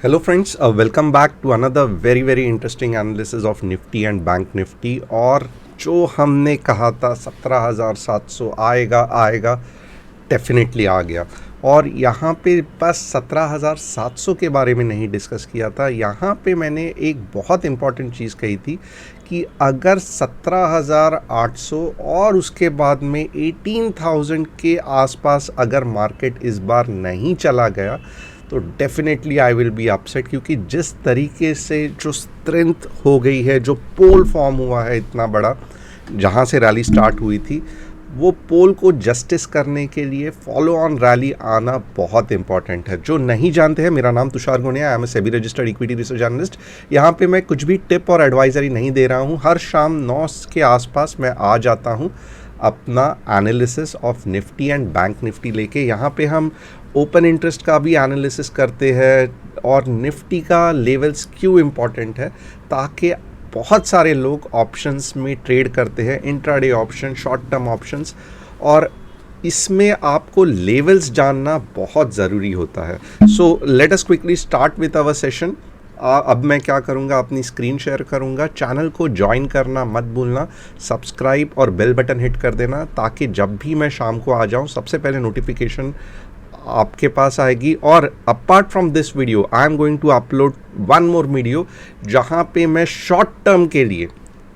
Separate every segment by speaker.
Speaker 1: Hello friends, welcome back to another very interesting analysis of Nifty and Bank Nifty। और जो हमने कहा था 17,700 आएगा आएगा, डेफिनेटली आ गया। और यहाँ पे बस 17,700 के बारे में नहीं डिस्कस किया था, यहाँ पे मैंने एक बहुत इम्पॉर्टेंट चीज़ कही थी कि अगर 17,800 और उसके बाद में 18,000 के आसपास अगर मार्केट इस बार नहीं चला गया तो definitely I will be upset, क्योंकि जिस तरीके से जो स्ट्रेंथ हो गई है, जो पोल फॉर्म हुआ है इतना बड़ा, जहाँ से रैली स्टार्ट हुई थी, वो पोल को जस्टिस करने के लिए फॉलो ऑन रैली आना बहुत इंपॉर्टेंट है। जो नहीं जानते हैं, मेरा नाम Tushar Gunia, I am a SEBI registered equity research analyst. यहाँ पे मैं कुछ भी टिप और एडवाइजरी नहीं दे रहा हूँ। हर शाम 9 के आसपास मैं आ जाता हूँ अपना analysis of Nifty and bank Nifty लेके। यहाँ पे हम ओपन इंटरेस्ट का भी एनालिसिस करते हैं और निफ्टी का लेवल्स क्यों इम्पॉर्टेंट है, ताकि बहुत सारे लोग ऑप्शंस में ट्रेड करते हैं, intraday option, short term options, और इसमें आपको लेवल्स जानना बहुत ज़रूरी होता है। So let us quickly start with our session. अब मैं क्या करूँगा, अपनी स्क्रीन शेयर करूँगा। चैनल को ज्वाइन करना मत भूलना, सब्सक्राइब और बेल बटन हिट कर देना, ताकि जब भी मैं शाम को आ जाऊँ सबसे पहले नोटिफिकेशन आपके पास आएगी। और apart from this video I am going to upload one more video, जहाँ पे मैं शॉर्ट टर्म के लिए,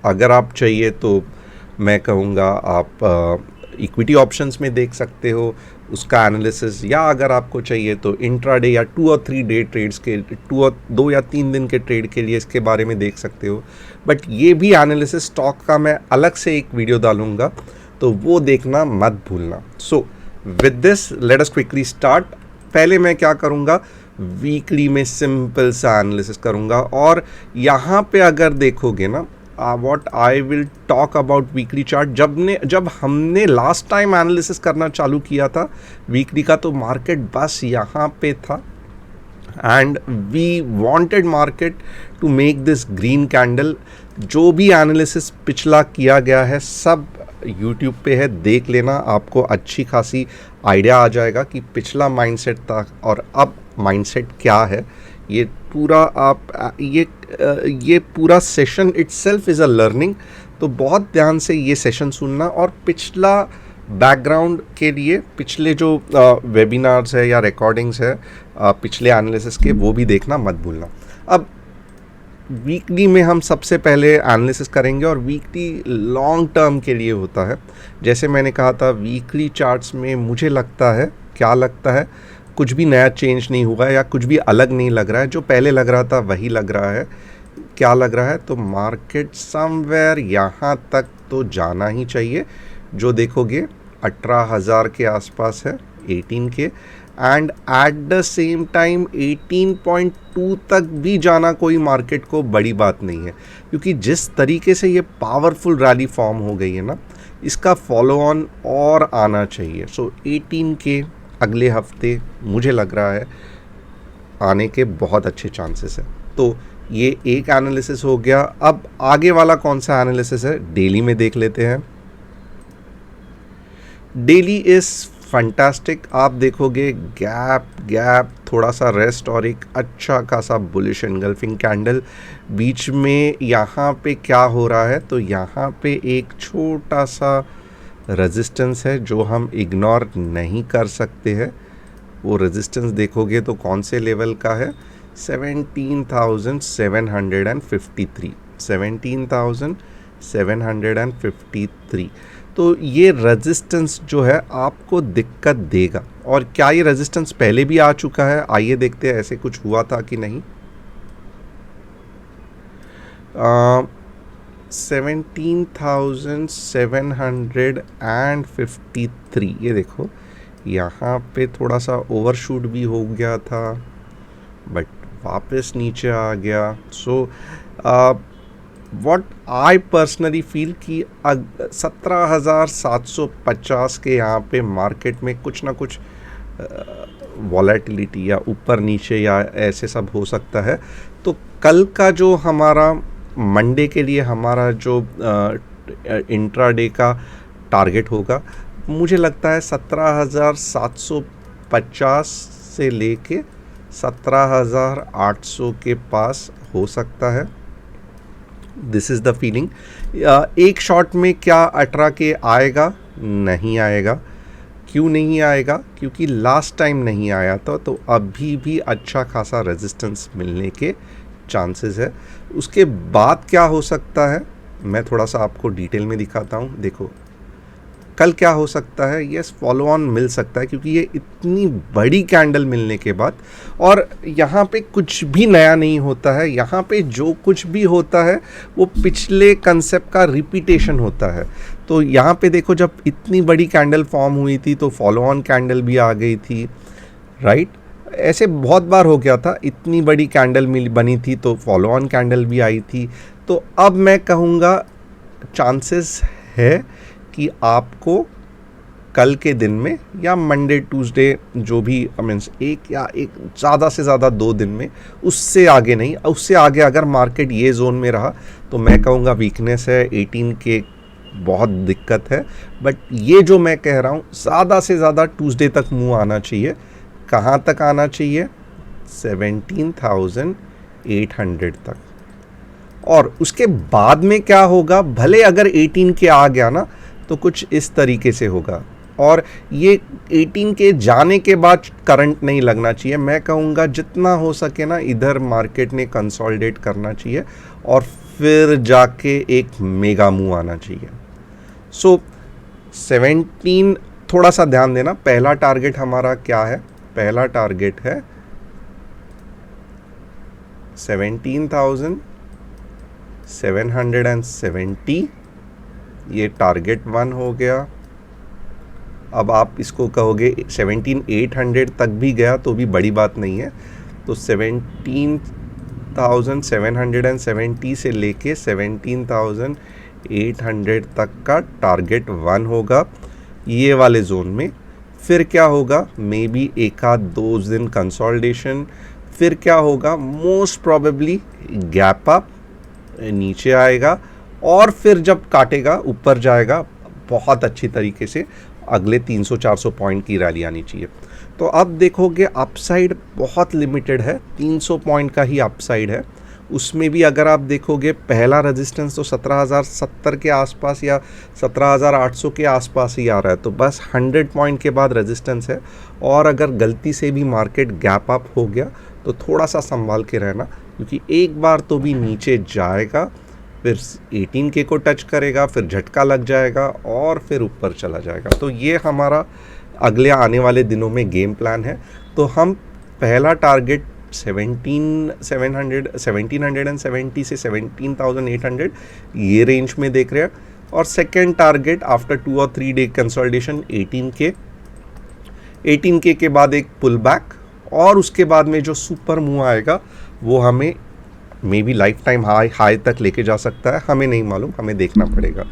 Speaker 1: अगर आप चाहिए तो मैं कहूँगा आप इक्विटी ऑप्शंस में देख सकते हो उसका एनालिसिस, या अगर आपको चाहिए तो इंट्राडे या 2 और 3 डे ट्रेड्स के, 2 या 3 दिन के ट्रेड के लिए इसके बारे में देख सकते हो। बट ये भी एनालिसिस स्टॉक का मैं अलग से एक वीडियो डालूंगा, तो वो देखना मत भूलना। So with this let us quickly start. पहले मैं क्या करूँगा, वीकली में सिंपल सा एनालिसिस करूँगा। और यहाँ पे अगर देखोगे ना, what I will talk about weekly chart, जब हमने लास्ट टाइम एनालिसिस करना चालू किया था वीकली का, तो मार्केट बस यहाँ पे था and we wanted market to make this green candle. जो भी एनालिसिस पिछला किया गया है सब यूट्यूब पे है, देख लेना, आपको अच्छी खासी आइडिया आ जाएगा कि पिछला माइंडसेट था और अब माइंडसेट क्या है। ये पूरा आप ये पूरा session itself is a learning, तो बहुत ध्यान से ये सेशन सुनना। और पिछला बैकग्राउंड के लिए पिछले जो वेबिनार्स है या रिकॉर्डिंग्स है पिछले एनालिसिस के, वो भी देखना मत भूलना। अब वीकली में हम सबसे पहले एनालिसिस करेंगे, और वीकली लॉन्ग टर्म के लिए होता है। जैसे मैंने कहा था, वीकली चार्ट्स में मुझे लगता है, क्या लगता है, कुछ भी नया चेंज नहीं हुआ है या कुछ भी अलग नहीं लग रहा है। जो पहले लग रहा था वही लग रहा है। क्या लग रहा है, तो मार्केट समवेयर यहाँ तक तो जाना ही चाहिए। जो देखोगे 18,000 के आसपास है, 18 के, and at the same time 18.2 तक भी जाना कोई मार्केट को बड़ी बात नहीं है, क्योंकि जिस तरीके से ये पावरफुल रैली फॉर्म हो गई है ना, इसका फॉलो ऑन और आना चाहिए। सो 18 के अगले हफ्ते मुझे लग रहा है आने के बहुत अच्छे चांसेस हैं। तो ये एक एनालिसिस हो गया। अब आगे वाला कौन सा एनालिसिस है, डेली में देख लेते हैं। Daily is fantastic. आप देखोगे गैप थोड़ा सा रेस्ट और एक अच्छा खासा बुलिश एनगल्फिंग कैंडल। बीच में यहाँ पे क्या हो रहा है, तो यहाँ पे एक छोटा सा रेजिस्टेंस है जो हम इग्नोर नहीं कर सकते हैं। वो रेजिस्टेंस देखोगे तो कौन से लेवल का है, 17,753, 17,753। तो ये रेजिस्टेंस जो है आपको दिक्कत देगा। और क्या ये रेजिस्टेंस पहले भी आ चुका है, आइए देखते हैं ऐसे कुछ हुआ था कि नहीं। 17,753, ये देखो यहाँ पे थोड़ा सा ओवरशूट भी हो गया था, बट वापस नीचे आ गया। So what I personally feel कि 17,750 के यहाँ पे मार्केट में कुछ ना कुछ वॉलेटिलिटी या ऊपर नीचे या ऐसे सब हो सकता है। तो कल का जो हमारा मंडे के लिए हमारा जो इंट्राडे का टारगेट होगा, मुझे लगता है 17,750 से लेके 17,800 के पास हो सकता है। This is the feeling. एक शॉट में क्या 18 के आएगा? नहीं आएगा। क्यों नहीं आएगा? क्योंकि लास्ट टाइम नहीं आया था, तो अभी भी अच्छा खासा रेजिस्टेंस मिलने के चांसेस है। उसके बाद क्या हो सकता है, मैं थोड़ा सा आपको डिटेल में दिखाता हूँ। देखो कल क्या हो सकता है, यस फॉलो ऑन मिल सकता है, क्योंकि ये इतनी बड़ी कैंडल मिलने के बाद, और यहाँ पे कुछ भी नया नहीं होता है, यहाँ पे जो कुछ भी होता है वो पिछले कंसेप्ट का रिपीटेशन होता है। तो यहाँ पे देखो, जब इतनी बड़ी कैंडल फॉर्म हुई थी तो फॉलो ऑन कैंडल भी आ गई थी, राइट। ऐसे बहुत बार हो गया था, इतनी बड़ी कैंडल बनी थी तो फॉलो ऑन कैंडल भी आई थी। तो अब मैं कहूँगा चांसेस है कि आपको कल के दिन में या मंडे ट्यूसडे जो भी मीन्स एक या एक ज़्यादा से ज़्यादा 2 दिन में, उससे आगे नहीं, उससे आगे अगर मार्केट ये जोन में रहा तो मैं कहूँगा वीकनेस है, 18 के बहुत दिक्कत है। बट ये जो मैं कह रहा हूँ, ज़्यादा से ज़्यादा ट्यूसडे तक मूव आना चाहिए। कहाँ तक आना चाहिए? 17,800 तक। और उसके बाद में क्या होगा, भले अगर 18 के आ गया ना तो कुछ इस तरीके से होगा। और ये 18 के जाने के बाद करंट नहीं लगना चाहिए। मैं कहूँगा जितना हो सके ना इधर मार्केट ने कंसोलिडेट करना चाहिए और फिर जाके एक मेगा मूव आना चाहिए। सो 17, थोड़ा सा ध्यान देना, पहला टारगेट हमारा क्या है? पहला टारगेट है 17,770, ये टारगेट 1 हो गया। अब आप इसको कहोगे 17,800 तक भी गया तो भी बड़ी बात नहीं है, तो 17,770 से लेके 17,800 तक का टारगेट 1 होगा ये वाले जोन में। फिर क्या होगा, मे बी एक आध 2 दिन कंसोलिडेशन, फिर क्या होगा, मोस्ट प्रोबेबली गैप अप, नीचे आएगा, और फिर जब काटेगा ऊपर जाएगा बहुत अच्छी तरीके से। अगले 300-400 पॉइंट की रैली आनी चाहिए। तो अब देखोगे अपसाइड बहुत लिमिटेड है, 300 पॉइंट का ही अपसाइड है। उसमें भी अगर आप देखोगे पहला रेजिस्टेंस तो 17,070 के आसपास या 17,800 के आसपास ही आ रहा है, तो बस 100 पॉइंट के बाद रेजिस्टेंस है। और अगर गलती से भी मार्केट गैप अप हो गया तो थोड़ा सा संभाल के रहना, क्योंकि एक बार तो भी नीचे जाएगा, फिर 18K को टच करेगा, फिर झटका लग जाएगा और फिर ऊपर चला जाएगा। तो ये हमारा अगले आने वाले दिनों में गेम प्लान है। तो हम पहला टारगेट 1770 से 17,800 ये रेंज में देख रहे हैं, और सेकेंड टारगेट आफ्टर 2 और 3 डे कंसोलिडेशन 18K के बाद एक पुल बैक, और उसके बाद में जो सुपर मूव आएगा वो हमें may be life time high तक लेके जा सकता है, हमें नहीं मालूम, हमें देखना पड़ेगा।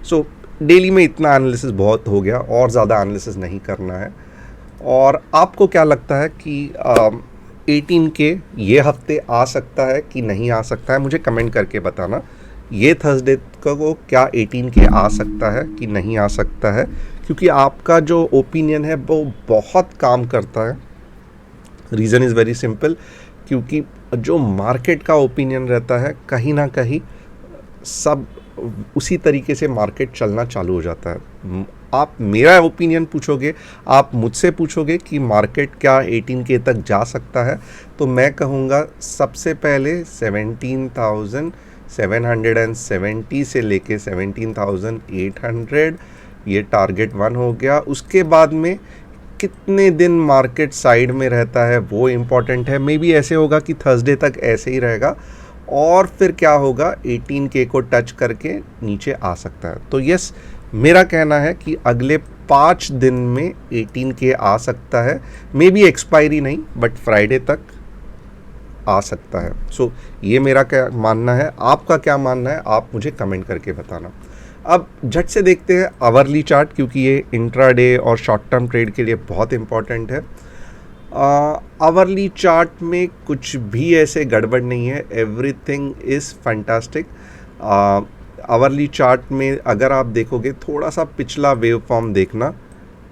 Speaker 1: सो डेली में इतना एनालिसिस बहुत हो गया, और ज़्यादा एनालिसिस नहीं करना है। और आपको क्या लगता है कि 18K ये हफ्ते आ सकता है कि नहीं आ सकता है? मुझे कमेंट करके बताना। ये थर्सडे को क्या 18K आ सकता है कि नहीं आ सकता है? क्योंकि आपका जो ओपिनियन है वो बहुत काम करता है। रीज़न इज़ वेरी सिंपल, क्योंकि जो मार्केट का ओपिनियन रहता है कहीं ना कहीं सब उसी तरीके से मार्केट चलना चालू हो जाता है। आप मेरा ओपिनियन पूछोगे, आप मुझसे पूछोगे कि मार्केट क्या 18K तक जा सकता है, तो मैं कहूँगा सबसे पहले 17,770 से लेके 17,800 ये टारगेट 1 हो गया। उसके बाद में कितने दिन मार्केट साइड में रहता है वो इम्पॉर्टेंट है। मे बी ऐसे होगा कि थर्सडे तक ऐसे ही रहेगा, और फिर क्या होगा, 18K को टच करके नीचे आ सकता है। तो यस, मेरा कहना है कि अगले 5 दिन में 18K आ सकता है। मे बी एक्सपायरी नहीं, बट फ्राइडे तक आ सकता है। सो ये मेरा क्या मानना है, आपका क्या मानना है, आप मुझे कमेंट करके बताना। अब झट से देखते हैं आवरली चार्ट, क्योंकि ये इंट्राडे और शॉर्ट टर्म ट्रेड के लिए बहुत इंपॉर्टेंट है। आवरली चार्ट में कुछ भी ऐसे गड़बड़ नहीं है, everything is fantastic. Hourly chart में अगर आप देखोगे, थोड़ा सा पिछला वेव फॉर्म देखना,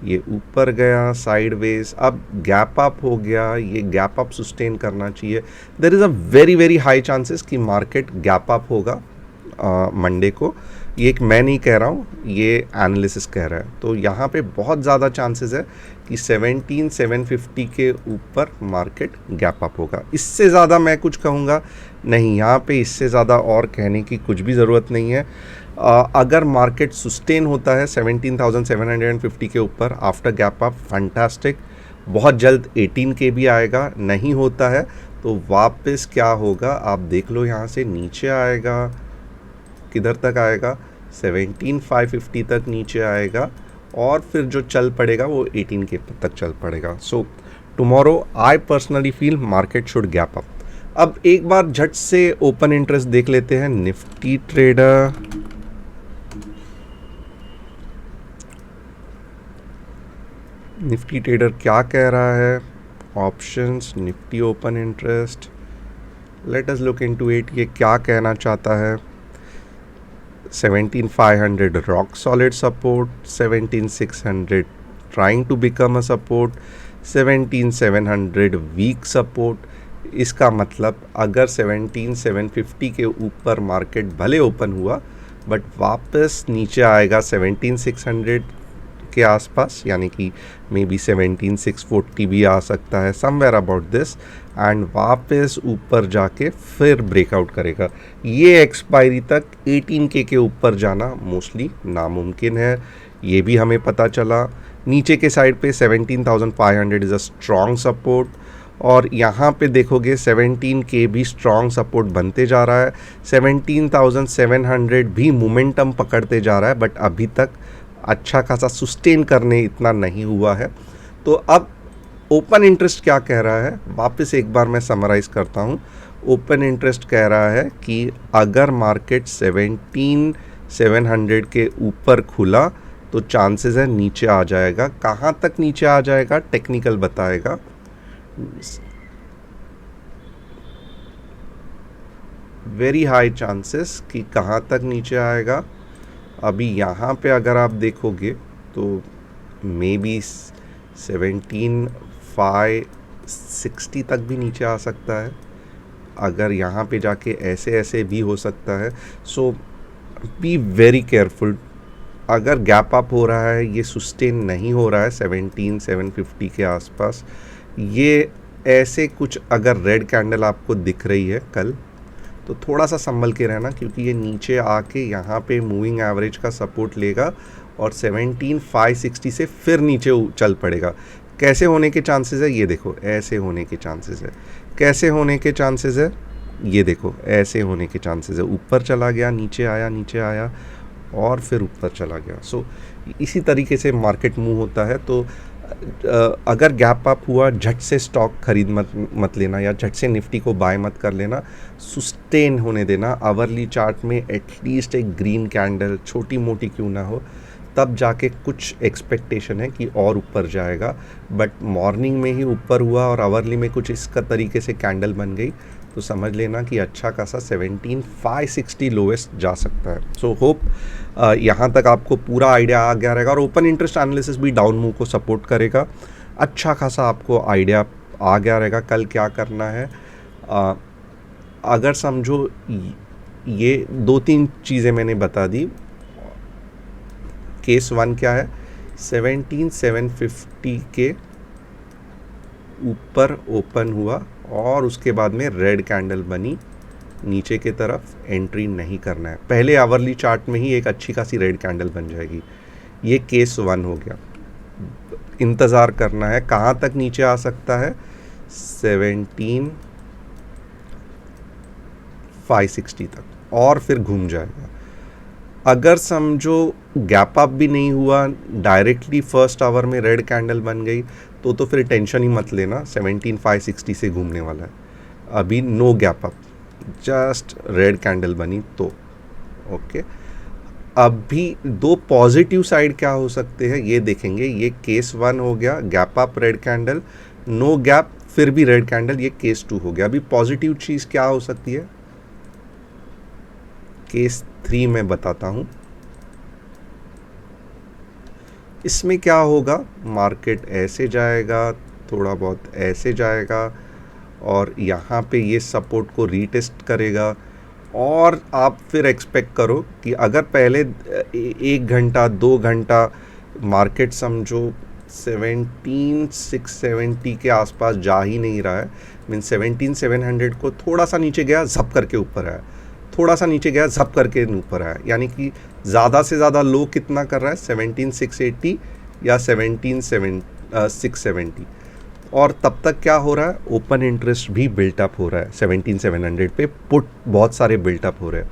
Speaker 1: ये ऊपर गया साइडवेज, अब गैप अप हो गया, ये गैप अप सस्टेन करना चाहिए। There is a very very high chances कि मार्केट गैप अप होगा मंडे को। ये एक मैं नहीं कह रहा हूँ, ये एनालिसिस कह रहा है। तो यहाँ पे बहुत ज़्यादा चांसेस है कि 17,750 के ऊपर मार्केट गैप अप होगा। इससे ज़्यादा मैं कुछ कहूँगा नहीं, यहाँ पे इससे ज़्यादा और कहने की कुछ भी ज़रूरत नहीं है। अगर मार्केट सस्टेन होता है 17,750 के ऊपर आफ्टर गैप अप, फैंटास्टिक, बहुत जल्द 18 के भी आएगा। नहीं होता है तो वापस क्या होगा आप देख लो, यहाँ से नीचे आएगा, किधर तक आएगा, 17,550 तक नीचे आएगा, और फिर जो चल पड़ेगा वो 18 के तक चल पड़ेगा। So tomorrow I personally feel market should gap up. अब एक बार झट से ओपन इंटरेस्ट देख लेते हैं निफ्टी ट्रेडर। निफ्टी ट्रेडर क्या कह रहा है, options Nifty open interest, let us look into it. ये क्या कहना चाहता है, 17,500 rock solid support, 17,600 trying to become a support, 17,700 weak support। इसका मतलब अगर 17,750 के ऊपर मार्केट भले ओपन हुआ बट वापस नीचे आएगा 17,600 के आसपास, यानी कि मे बी 17,640 भी आ सकता है, समवेयर अबाउट दिस, एंड वापस ऊपर जाके फिर ब्रेकआउट करेगा। ये एक्सपायरी तक 18 के ऊपर जाना मोस्टली नामुमकिन है, ये भी हमें पता चला। नीचे के साइड पे 17,500 इज़ अ स्ट्रॉन्ग सपोर्ट, और यहाँ पे देखोगे 17 के भी स्ट्रॉन्ग सपोर्ट बनते जा रहा है। 17,700 भी मोमेंटम पकड़ते जा रहा है, बट अभी तक अच्छा खासा सुस्टेन करने इतना नहीं हुआ है। तो अब ओपन इंटरेस्ट क्या कह रहा है, वापस एक बार मैं समराइज़ करता हूँ। ओपन इंटरेस्ट कह रहा है कि अगर मार्केट 17,700 के ऊपर खुला तो चांसेस है नीचे आ जाएगा। कहाँ तक नीचे आ जाएगा टेक्निकल बताएगा। वेरी हाई चांसेस कि कहाँ तक नीचे आएगा। अभी यहाँ पे अगर आप देखोगे तो मे बी 17,560 तक भी नीचे आ सकता है। अगर यहाँ पे जाके ऐसे ऐसे भी हो सकता है। सो बी वेरी केयरफुल। अगर गैप अप हो रहा है, ये सस्टेन नहीं हो रहा है 17,750 के आसपास, ये ऐसे कुछ अगर रेड कैंडल आपको दिख रही है कल, तो थोड़ा सा संभल के रहना, क्योंकि ये नीचे आके यहाँ पे मूविंग एवरेज का सपोर्ट लेगा और 17,560 से फिर नीचे चल पड़ेगा। कैसे होने के चांसेस है, ये देखो, ऐसे होने के चांसेस है। कैसे होने के चांसेस है, ये देखो, ऐसे होने के चांसेस है। ऊपर चला गया, नीचे आया, नीचे आया, और फिर ऊपर चला गया। सो इसी तरीके से मार्केट मूव होता है। तो अगर गैप अप हुआ, झट से स्टॉक खरीद मत लेना, या झट से निफ्टी को बाय मत कर लेना, सुस्टेन होने देना। आवरली चार्ट में एटलीस्ट एक ग्रीन कैंडल, छोटी मोटी क्यों ना हो, तब जाके कुछ एक्सपेक्टेशन है कि और ऊपर जाएगा। बट मॉर्निंग में ही ऊपर हुआ और आवरली में कुछ इस तरीके से कैंडल बन गई, तो समझ लेना कि अच्छा खासा 17,560 लोएस्ट जा सकता है। सो होप यहाँ तक आपको पूरा आइडिया आ गया रहेगा। और ओपन इंटरेस्ट एनालिसिस भी डाउन मूव को सपोर्ट करेगा। अच्छा खासा आपको आइडिया आ गया रहेगा कल क्या करना है। अगर समझो ये 2-3 चीज़ें मैंने बता दी। केस 1 क्या है, 17,750 के ऊपर ओपन हुआ और उसके बाद में रेड कैंडल बनी, नीचे के तरफ एंट्री नहीं करना है। पहले आवरली चार्ट में ही एक अच्छी खासी रेड कैंडल बन जाएगी। ये केस 1 हो गया। इंतज़ार करना है कहाँ तक नीचे आ सकता है, 17,560 तक, और फिर घूम जाएगा। अगर समझो गैप अप भी नहीं हुआ, डायरेक्टली फर्स्ट आवर में रेड कैंडल बन गई, तो फिर टेंशन ही मत लेना, 17,560 से घूमने वाला है। अभी no gap up, just red candle बनी तो ओके। अभी 2 पॉजिटिव साइड क्या हो सकते हैं ये देखेंगे। ये केस 1 हो गया, gap up red candle, no gap फिर भी रेड कैंडल, ये केस 2 हो गया। अभी पॉजिटिव चीज़ क्या हो सकती है, केस 3 में बताता हूँ। इसमें क्या होगा, मार्केट ऐसे जाएगा, थोड़ा बहुत ऐसे जाएगा और यहाँ पे ये सपोर्ट को रीटेस्ट करेगा और आप फिर एक्सपेक्ट करो कि अगर पहले 1 घंटा 2 घंटा मार्केट समझो 17,670 के आसपास जा ही नहीं रहा है, मीन 17,700 को थोड़ा सा नीचे गया झप करके ऊपर आया, थोड़ा सा नीचे गया झप करके ऊपर आया, यानी कि ज़्यादा से ज़्यादा लो कितना कर रहा है 17,680 या 17,670 और तब तक क्या हो रहा है, ओपन इंटरेस्ट भी बिल्टअप हो रहा है 17,700 पे, पुट बहुत सारे बिल्टअप हो रहे हैं।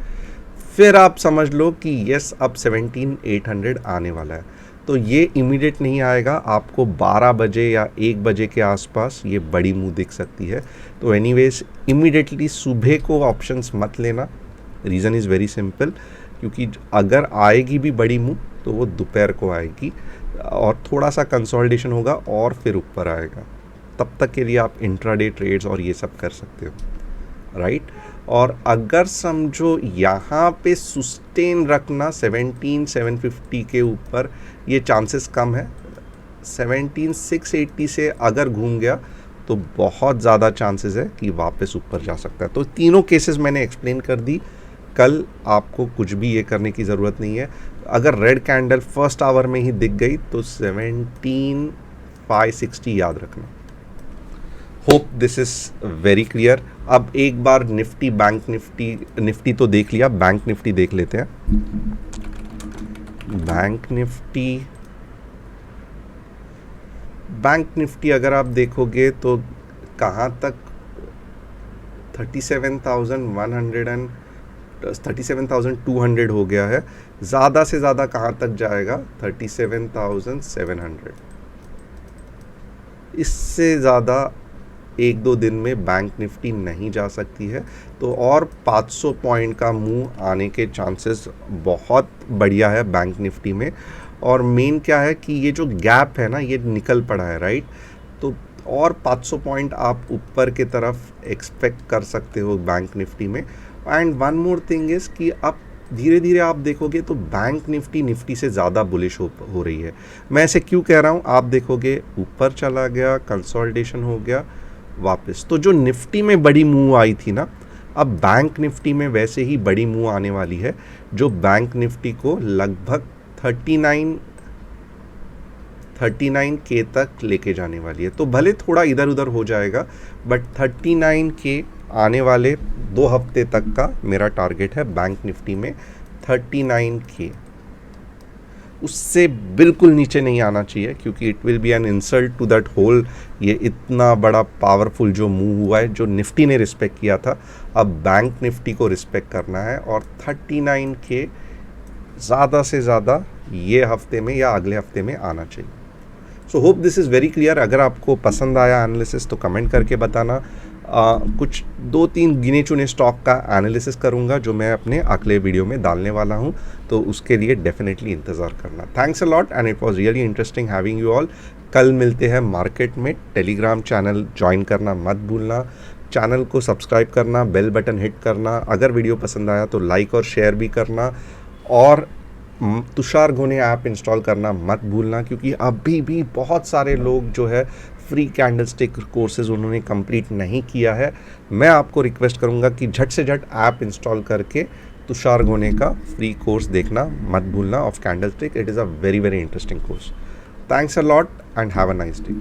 Speaker 1: फिर आप समझ लो कि यस अब 17,800 आने वाला है, तो ये इमीडिएट नहीं आएगा, आपको 12 बजे या 1 बजे के आसपास ये बड़ी मुंह दिख सकती है। तो एनीवेज इमीडिएटली सुबह को ऑप्शंस मत लेना, रीज़न इज़ वेरी सिंपल, क्योंकि अगर आएगी भी बड़ी मुंह तो वो दोपहर को आएगी और थोड़ा सा कंसोलिडेशन होगा और फिर ऊपर आएगा। तब तक के लिए आप इंट्राडे ट्रेड्स और ये सब कर सकते हो, राइट। और अगर समझो यहाँ पे सुस्टेन रखना 17,750 के ऊपर, ये चांसेस कम है। 17,680 से अगर घूम गया तो बहुत ज़्यादा चांसेस है कि वापस ऊपर जा सकता है। तो तीनों केसेस मैंने एक्सप्लेन कर दी, कल आपको कुछ भी ये करने की ज़रूरत नहीं है। अगर रेड कैंडल फर्स्ट आवर में ही दिख गई तो 17,560 याद रखना। Hope this is very clear. अब एक बार निफ्टी बैंक निफ्टी तो देख लिया, बैंक निफ्टी देख लेते हैं। बैंक निफ्टी अगर आप देखोगे तो कहाँ तक 37,200 हो गया है, ज़्यादा से ज़्यादा कहाँ तक जाएगा 37,700। इससे ज़्यादा 1-2 दिन में बैंक निफ्टी नहीं जा सकती है, तो और 500 पॉइंट का मूव आने के चांसेस बहुत बढ़िया है बैंक निफ्टी में। और मेन क्या है कि ये जो गैप है ना ये निकल पड़ा है, राइट, तो और 500 पॉइंट आप ऊपर की तरफ एक्सपेक्ट कर सकते हो बैंक निफ्टी में। And one more thing is कि अब धीरे धीरे आप देखोगे तो बैंक निफ्टी से ज़्यादा बुलिश हो रही है। मैं ऐसे क्यों कह रहा हूँ, आप देखोगे ऊपर चला गया, कंसोलिडेशन हो गया वापस, तो जो निफ्टी में बड़ी मूव आई थी ना, अब बैंक निफ्टी में वैसे ही बड़ी मूव आने वाली है, जो बैंक निफ्टी को लगभग 39 के तक लेके जाने वाली है। तो भले थोड़ा इधर उधर हो जाएगा, बट 39 के आने वाले 2 हफ्ते तक का मेरा टारगेट है बैंक निफ्टी में 39 के। उससे बिल्कुल नीचे नहीं आना चाहिए, क्योंकि it will be an insult to that hole, ये इतना बड़ा पावरफुल जो मूव हुआ है, जो निफ्टी ने रिस्पेक्ट किया था, अब बैंक निफ्टी को रिस्पेक्ट करना है और 39 के ज़्यादा से ज़्यादा ये हफ्ते में या अगले हफ्ते में आना चाहिए। So hope this is very clear. अगर आपको पसंद आया एनालिसिस तो कमेंट करके बताना। कुछ 2-3 गिने चुने स्टॉक का एनालिसिस करूंगा जो मैं अपने अगले वीडियो में डालने वाला हूं, तो उसके लिए डेफिनेटली इंतज़ार करना। Thanks a lot and it was really interesting having you all. कल मिलते हैं मार्केट में। टेलीग्राम चैनल ज्वाइन करना मत भूलना, चैनल को सब्सक्राइब करना, बेल बटन हिट करना, अगर वीडियो पसंद आया तो लाइक और शेयर भी करना, और तुषार घोने ऐप इंस्टॉल करना मत भूलना, क्योंकि अभी भी बहुत सारे लोग जो है फ्री कैंडलस्टिक कोर्सेज उन्होंने कंप्लीट नहीं किया है। मैं आपको रिक्वेस्ट करूंगा कि झट से झट ऐप इंस्टॉल करके तुषार घोने का फ्री कोर्स देखना मत भूलना of candlestick. It is a very very interesting course. Thanks a lot and have a nice day.